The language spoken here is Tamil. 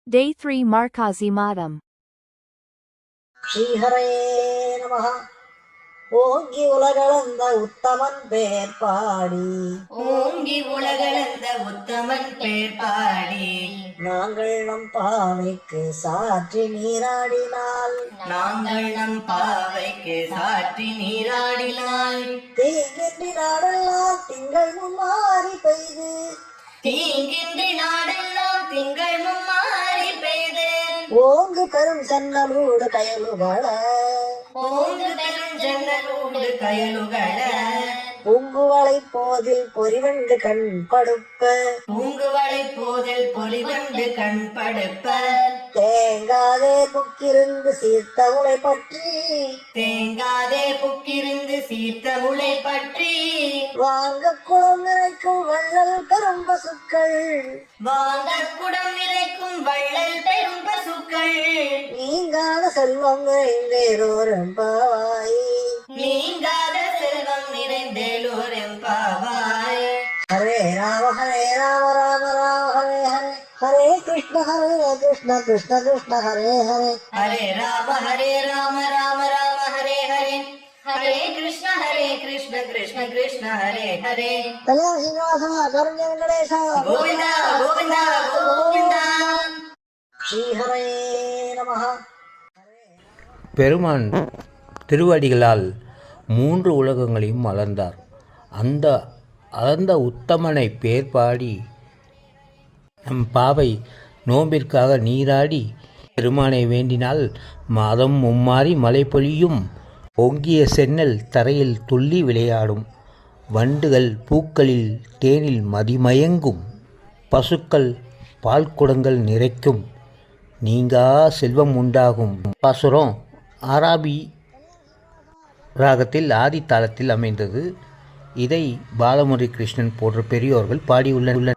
Day 3 Markazi Madam. ஸ்ரீஹரே நமஹ. ஓங்கி உலகளந்த உத்தமன் பேர் பாடி ஓங்கி உலகளந்த உத்தமன் பேர் பாடி நாங்கள் நம் பாவைக்கு சாற்றி நீராடினால் நாங்கள் நம் பாவைக்கு சாற்றி நீராடினால் தீங்கின்றி நாடெல்லாம் திங்கள் மும்மாறி பெய்து தீங்கின்றி நாடெல்லாம் திங்கள் மும்மாறி பெய்து ஓங்கு பெரும் சன்னலூடு கயலுகள ஓங்கு பெரும் ஜன்னலோடு கயலுகள பூங்குவளை போதில் பொறிவண்டு கண் படுப்ப பூங்குவளை போதில் பொலிவண்டு கண் படுப்ப தேங்காதே புக்கிருந்து சீர்த்த உலை பற்றி தேங்காதே புக்கிருந்து சீர்த்த முளை பற்றி வாங்க குளம் நிறைக்கும் வள்ளல் பெரும் பசுக்கள் வாங்க குடம் நிறைக்கும் வள்ளல் பெரும் பசுக்கள் நீங்காத செல்வம் நிறைந்தேரோர் எம்பாவாய் நீங்காத செல்வம் நிறைந்தேலோர் எம்பாவாய். ஹரே ராம ராம ராம ஹரே ஹரே ஹரே கிருஷ்ண கிருஷ்ண கிருஷ்ண ஹரே ஹரே ஹரே ராம ராம ராம ஹரே ஹரே ஹரே கிருஷ்ண கிருஷ்ண கிருஷ்ண ஹரே ஹரே கல்யாண சீனிவாச கருண்ய வெங்கடேஷ கோவிந்தா கோவிந்தா கோவிந்தா. ஸ்ரீஹரே நமஹ. பெருமான் திருவடிகளால் 3 உலகங்களையும் அளந்தார். அந்த அளந்த உத்தமனை பேர் பாடி நம் பாவை நோம்பிற்காக நீராடி பெருமானை வேண்டினால் மாதம் மும்மாறி மழை பொழியும். பொங்கிய சென்னல் தரையில் துள்ளி விளையாடும். வண்டுகள் பூக்களில் தேனில் மதிமயங்கும். பசுக்கள் பால் குடங்கள் நிறைக்கும். நீங்கா செல்வம் உண்டாகும். பாசுரம் ஆராபி ராகத்தில் ஆதி தாளத்தில் அமைந்தது. இதை பாலமுரளி கிருஷ்ணன் போன்ற பெரியோர்கள் பாடியுள்ளனர்.